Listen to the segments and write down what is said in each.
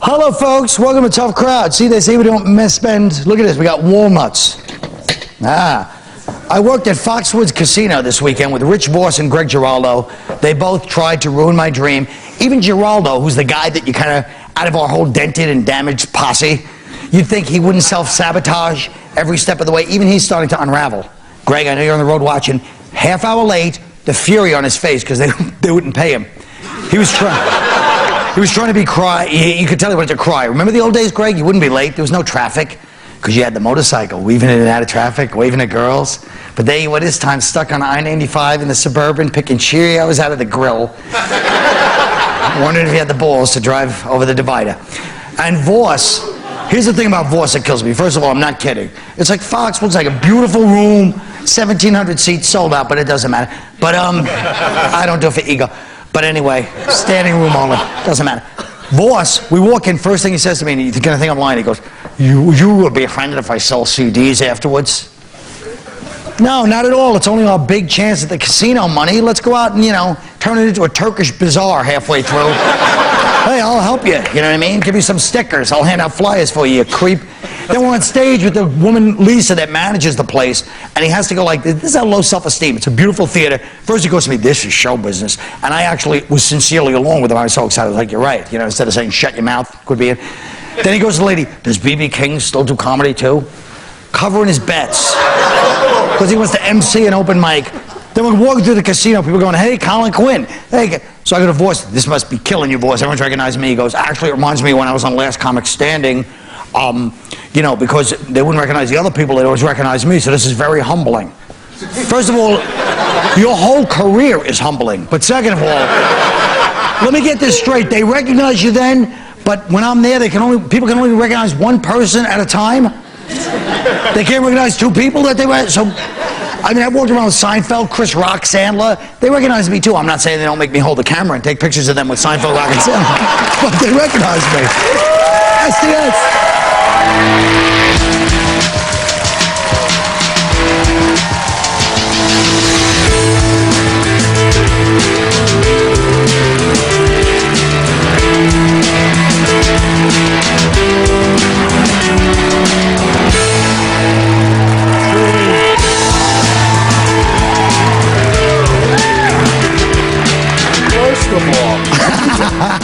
Hello, folks. Welcome to Tough Crowd. See, they say we don't spend. Look at this. We got walnuts. I worked at Foxwoods Casino this weekend with Rich Voss and Greg Giraldo. They both tried to ruin my dream. Even Giraldo, who's the guy that you kind of, out of our whole dented and damaged posse, you'd think he wouldn't self-sabotage every step of the way. Even he's starting to unravel. Greg, I know you're on the road watching. Half hour late, the fury on his face because they wouldn't pay him. He was trying to be cry. You could tell he wanted to cry. Remember the old days, Greg? You wouldn't be late. There was no traffic because you had the motorcycle weaving in and out of traffic, waving at girls. But there you were this time, stuck on I-95 in the Suburban, picking Cheerios out of the grill. Wondering if he had the balls to drive over the divider. And Voss, here's the thing about Voss that kills me. First of all, I'm not kidding. It's like Foxwoods, like a beautiful room, 1,700 seats, sold out, but it doesn't matter. But I don't do it for ego. But anyway, standing room only, doesn't matter. Voss, we walk in, first thing he says to me, and you're gonna think I'm lying, he goes, you would be offended if I sell CDs afterwards? No, not at all. It's only our big chance at the casino money. Let's go out and, turn it into a Turkish bazaar halfway through. Hey, I'll help you, you know what I mean? Give you some stickers. I'll hand out flyers for you, you creep. Then we're on stage with the woman, Lisa, that manages the place, and he has to go like, this is how low self-esteem. It's a beautiful theater. First he goes to me, this is show business. And I actually was sincerely along with him. I was so excited. I was like, you're right. Instead of saying, shut your mouth, could be it. Then he goes to the lady, does B.B. King still do comedy too? Covering his bets. Because he wants to MC an open mic. Then we're walking through the casino, people going, hey, Colin Quinn. Hey. So I go to Voss, this must be killing you, Voss. Everyone's recognizing me. He goes, actually, it reminds me when I was on Last Comic Standing, because they wouldn't recognize the other people, they'd always recognize me, so this is very humbling. First of all, your whole career is humbling. But second of all, let me get this straight. They recognize you then, but when I'm there, people can only recognize one person at a time. They can't recognize two people that they were. So, I walked around with Seinfeld, Chris Rock, Sandler. They recognize me too. I'm not saying they don't make me hold the camera and take pictures of them with Seinfeld, Rock, and Sandler, but they recognize me. SDS.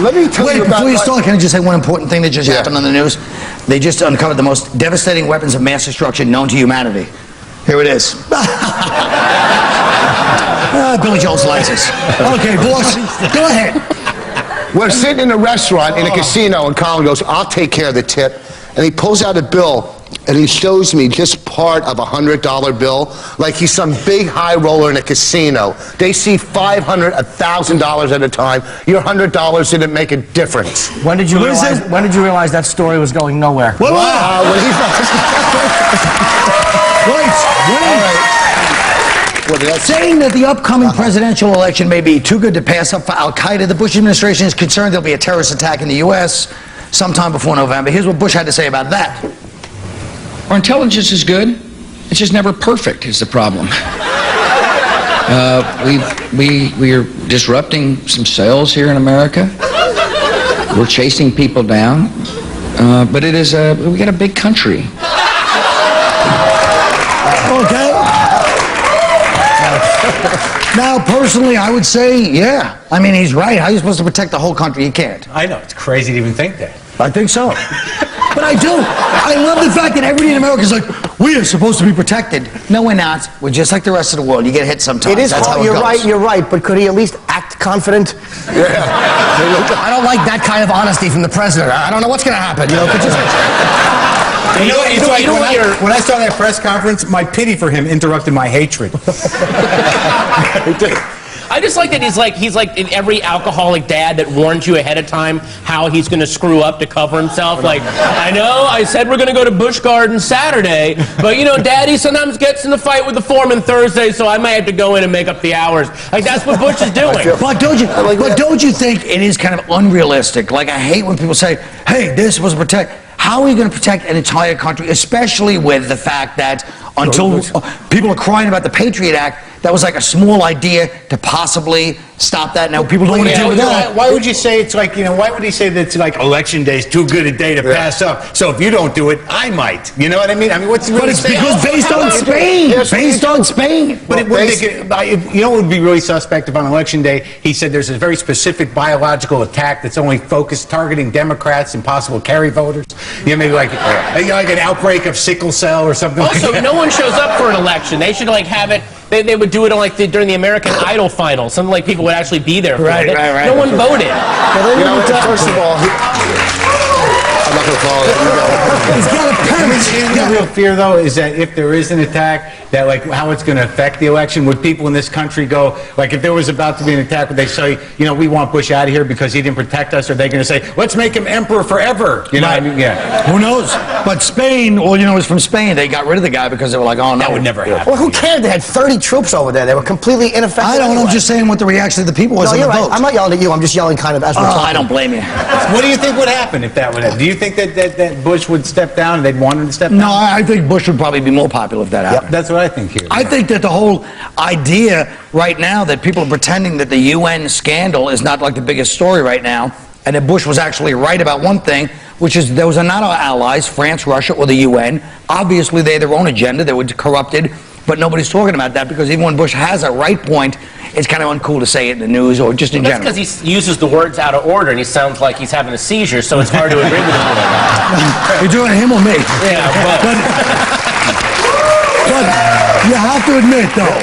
Let me tell you about... Before you start, can I just say one important thing that just happened on the news? They just uncovered the most devastating weapons of mass destruction known to humanity. Here it is. Billy Joel's license. Okay, Voss, go ahead. We're sitting in a restaurant in a casino, and Colin goes, I'll take care of the tip. And he pulls out a bill, and he shows me just part of a $100 bill, like he's some big high roller in a casino. They see $500, $1,000 at a time. Your $100 didn't make a difference. When did you realize that story was going nowhere? Saying that the upcoming presidential election may be too good to pass up for Al-Qaeda, the Bush administration is concerned there'll be a terrorist attack in the U.S. sometime before November. Here's what Bush had to say about that. Our intelligence is good. It's just never perfect is the problem. We are disrupting some sales here in America. We're chasing people down. But it is we got a big country. Okay. Now, personally, I would say, yeah. I mean, he's right. How are you supposed to protect the whole country? You can't. I know. It's crazy to even think that. I think so. But I do. I love the fact that everybody in America is like, we are supposed to be protected. No, we're not. We're just like the rest of the world. You get hit sometimes. It is hard. You're right. But could he at least act confident? Yeah. I don't like that kind of honesty from the president. I don't know what's going to happen. When I saw that press conference, my pity for him interrupted my hatred. I just like that he's like in every alcoholic dad that warns you ahead of time how he's going to screw up to cover himself. Like, I know I said we're going to go to Busch Gardens Saturday, but Daddy sometimes gets in the fight with the foreman Thursday, so I might have to go in and make up the hours. Like, that's what Bush is doing. But don't you think it is kind of unrealistic? Like, I hate when people say, hey, this was protect. How are you going to protect an entire country, especially with the fact that until people are crying about the Patriot Act, that was like a small idea to possibly stop that. Now people don't want to deal with that. Why would you say it's like, why would he say that it's like election day is too good a day to pass up? So if you don't do it, I might. You know what I mean? I mean, what's But it's because based on Spain. Based on Spain. But it would you know what would be really suspect if on election day he said there's a very specific biological attack that's only focused targeting Democrats and possible carry voters? Maybe like an outbreak of sickle cell or something. Also, no one shows up for an election. They should like have it. They would do it like during the American Idol final. Something like people would actually be there for it. Right. No one voted. First of all, I'm not going to call it. He's got a pen. The real fear, though, is that if there is an attack, that like how it's going to affect the election. Would people in this country go, like if there was about to be an attack, would they say, we want Bush out of here because he didn't protect us? Or are they going to say, let's make him emperor forever? You know what I mean? Yeah. Who knows? But Spain, all you know is from Spain, they got rid of the guy because they were like, oh no. That would never happen. Well, who cared? They had 30 troops over there. They were completely ineffective. I don't know. anyway. I'm just saying what the reaction of the people was No, in the you're right. vote. I'm not yelling at you. I'm just yelling kind of as we're talking. I don't blame you. What do you think would happen if that would happen? Do you think that Bush would step down and they'd want him to step down? No, I think Bush would probably be more popular if that happened. That's what I think here. I think that the whole idea right now that people are pretending that the UN scandal is not like the biggest story right now, and that Bush was actually right about one thing, which is those are not our allies, France, Russia, or the UN. Obviously, they have their own agenda. They were corrupted, but nobody's talking about that because even when Bush has a right point, it's kind of uncool to say it in the news or just in That's general. because he uses the words out of order and he sounds like he's having a seizure, so it's hard to agree with him. You're doing him or me? Yeah, But you have to admit, though,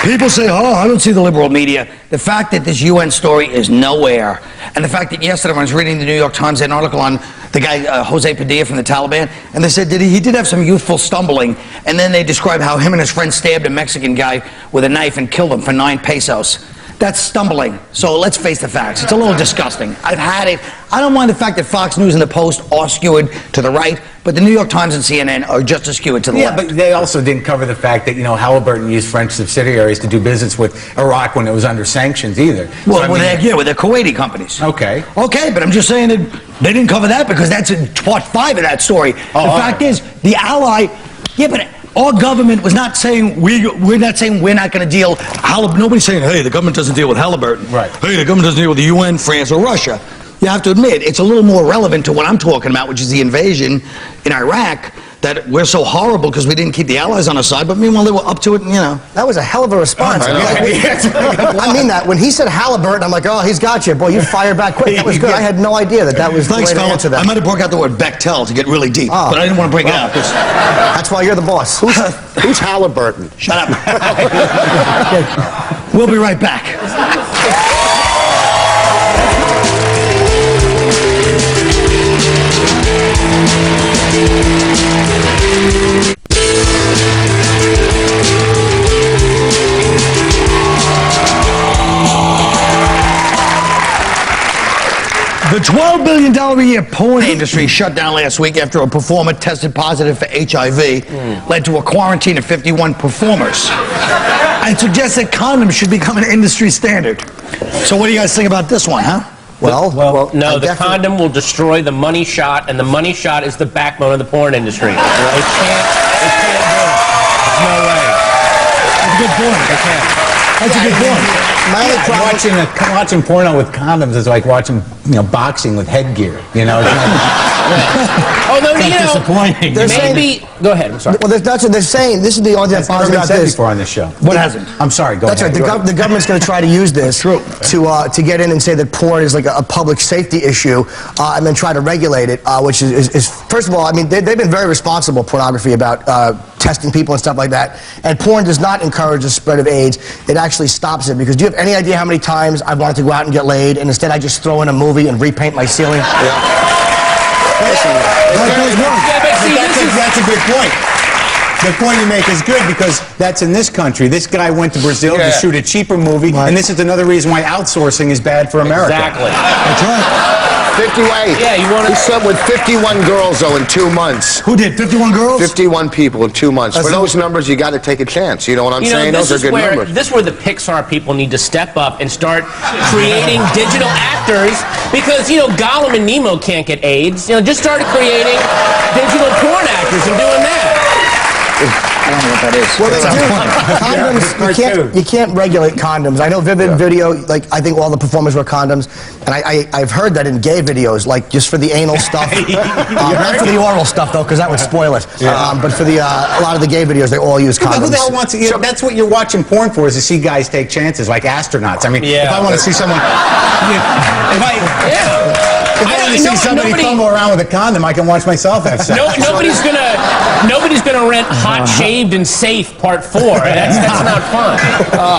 people say, oh, I don't see the liberal media. The fact that this UN story is nowhere, and the fact that yesterday when I was reading the New York Times, an article on the guy, Jose Padilla from the Taliban, and they said that he did have some youthful stumbling, and then they described how him and his friend stabbed a Mexican guy with a knife and killed him for 9 pesos. That's stumbling. So let's face the facts. It's a little disgusting. I've had it. I don't mind the fact that Fox News and the Post are skewed to the right, but the New York Times and CNN are just as skewed to the left. Yeah, but they also didn't cover the fact that, Halliburton used French subsidiaries to do business with Iraq when it was under sanctions either. Well, with their Kuwaiti companies. Okay. Okay, but I'm just saying that they didn't cover that because that's in part 5 of that story. The fact is, the ally, but our government was not saying we're not going to deal. Nobody's saying, hey, the government doesn't deal with Halliburton. Right. Hey, the government doesn't deal with the UN, France, or Russia. You have to admit, it's a little more relevant to what I'm talking about, which is the invasion in Iraq. That we're so horrible because we didn't keep the allies on our side, but meanwhile they were up to it, That was a hell of a response. I know. I mean that. When he said Halliburton, I'm like, oh, he's got you. Boy, you fired back quick. That was good. I had no idea that was Thanks, the way to fella. answer that. I might have broke out the word Bechtel to get really deep, but I didn't want to break it out. That's why you're the boss. Who's Halliburton? Shut up. We'll be right back. The $12 billion a year porn industry shut down last week after a performer tested positive for HIV, led to a quarantine of 51 performers, and suggests that condoms should become an industry standard. So what do you guys think about this one, huh? Well, no, the condom will destroy the money shot, and the money shot is the backbone of the porn industry. It can't do it. There's no way. That's a good point. They can't. That's a good point. Watching porno with condoms is like watching, boxing with headgear. It's not, Although, disappointing. maybe. Go ahead. I'm sorry. Well, they're saying this is the only thing that bothers me about this. before on this show. What hasn't? I'm sorry. Go That's ahead. right. The government's going to try to use this to get in and say that porn is like a public safety issue, and then try to regulate it. Which is first of all, I mean, they've been very responsible, pornography, about testing people and stuff like that. And porn does not encourage the spread of AIDS. It actually stops it. Because do you have any idea how many times I've wanted to go out and get laid, and instead I just throw in a movie and repaint my ceiling? That's a good point. The point you make is good because that's in this country. This guy went to Brazil to shoot a cheaper movie, and this is another reason why outsourcing is bad for America. Exactly. That's right. 58. Yeah, you want to. He slept with 51 girls, though, in 2 months. Who did? 51 girls? 51 people in 2 months. For those numbers, you got to take a chance. You know what I'm saying? Those are good numbers. This is where the Pixar people need to step up and start creating digital actors because, Gollum and Nemo can't get AIDS. Just start creating digital porn actors and doing that. I don't know what that is. Well, condoms, you can't regulate condoms. I know Vivid Video, like, I think all the performers wear condoms, and I've heard that in gay videos, like, just for the anal stuff. Not for the oral stuff, though, because that would spoil it. But for the a lot of the gay videos, they all use condoms. Who the hell wants to, that's what you're watching porn for, is to see guys take chances, like astronauts. I mean, if I want to see someone... If I want to see somebody fumble around with a condom, I can watch myself have sex. Nobody's gonna rent Hot, Shaved, and Safe Part 4. That's not fun.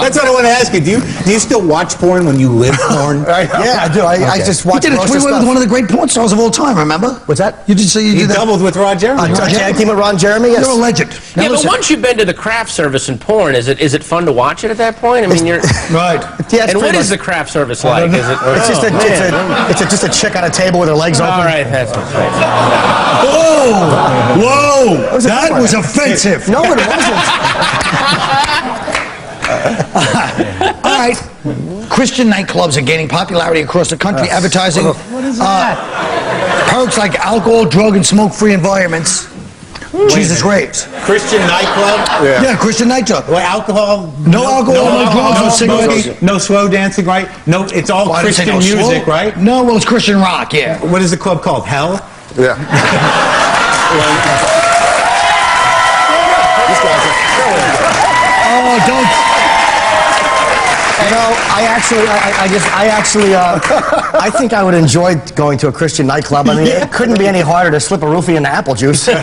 That's what I want to ask you. Do you still watch porn when you live porn? Yeah, I do. I just watch You did a most of three-way the with stuff. one of the great porn stars of all time, remember? What's that? You did say you did that? doubled with Rod Jeremy. Tag team with Ron Jeremy, yes. You're a legend. Now Yeah, but listen. once you've been to the craft service in porn, is it fun to watch it at that point? I mean, you're Right. Yeah, it's and what pretty is the much- craft service like? Is it? It's just just a chick on a table with her legs open. All right, that's right. Whoa! That was offensive. No, it wasn't. All right. Christian nightclubs are gaining popularity across the country, advertising perks like alcohol, drug, and smoke-free environments. Jesus raves. Christian nightclub? Yeah, Christian nightclub. Well, alcohol? No alcohol, no drugs, no cigarettes. smoking, no slow dancing, right? No, it's all Well, I didn't say Christian no music, slow. right? No, well, it's Christian rock, yeah. What is the club called? Hell? Yeah. Oh, don't. You know, I think I would enjoy going to a Christian nightclub. I mean, it couldn't be any harder to slip a roofie into apple juice. Yeah,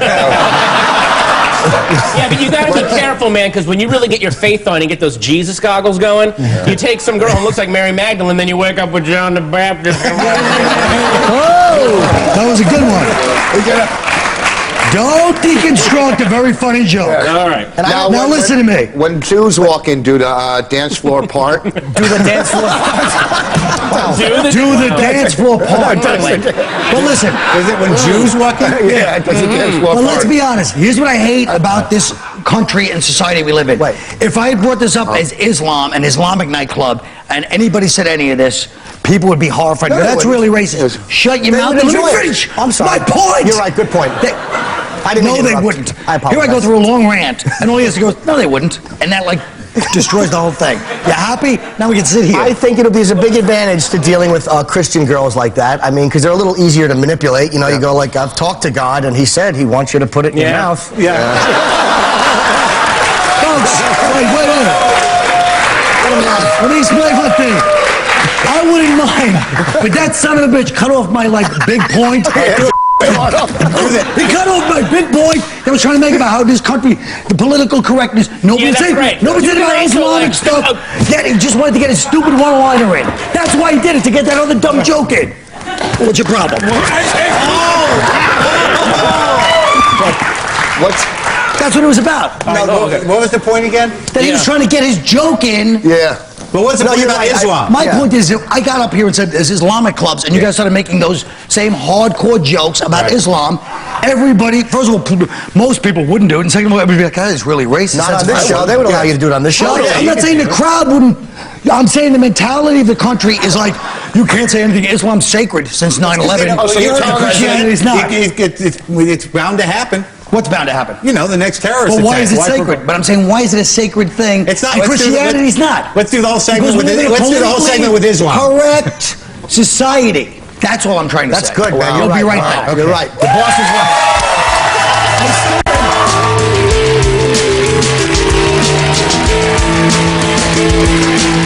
but you got to be careful, man, because when you really get your faith on and get those Jesus goggles going, you take some girl who looks like Mary Magdalene, then you wake up with John the Baptist. Oh, that was a good one. Don't deconstruct a very funny joke. All right. And Now listen to me. When Jews walk in, do the dance floor part? do the dance floor. Do the dance floor part. But listen. Is it when Jews walk in? Yeah, it does the dance floor Well, part. let's be honest. Here's what I hate about this country and society we live in. Wait. If I had brought this up as Islam, an Islamic nightclub, and anybody said any of this, people would be horrified. No, they That's wouldn't. really racist. Shut your They mouth would and let enjoy me it. finish. I'm sorry. My point. You're right. Good point. I didn't No, they interrupt. wouldn't. I Here I go apologize. through a long rant, and all he has to go, no, they wouldn't. And that, like, destroys the whole thing. You happy? Now we can sit here. I think there's a big advantage to dealing with Christian girls like that. I mean, because they're a little easier to manipulate. You know, you go like, I've talked to God, and He said He wants you to put it in your mouth. Yeah. Folks, wait. Let me explain one thing. I wouldn't mind, but that son of a bitch cut off my, like, big point. He cut off my big point that was trying to make about how this country, the political correctness. Nobody Yeah, that's said right. nobody said about Islamic stuff. Yeah, he just wanted to get his stupid one-liner in. That's why he did it, to get that other dumb joke in. What's your problem? What's... That's what it was about. What was the point again? That he was trying to get his joke in. Yeah. But what's the point you're about right. Islam? My point is, I got up here and said there's Islamic clubs, and you guys started making those same hardcore jokes about Islam. Everybody, first of all, most people wouldn't do it, and second of all, everybody would be like, "That is really racist." Not That's on this what I show. would." They would allow you to do it on this show. No, I'm not saying the crowd wouldn't. I'm saying the mentality of the country is like, you can't say anything. Islam's sacred since 9/11. Oh, so you're telling us Christianity's not. It's bound to happen. What's bound to happen? You know, the next terrorist Well, why attack. is it sacred? But I'm saying, why is it a sacred thing? It's not. And Christianity's not. Let's do the whole segment Because with we live in a let's do the whole politically segment with Islam. Correct society. That's all I'm trying to That's say. good, man. You'll be right All back. You're right. The boss is right.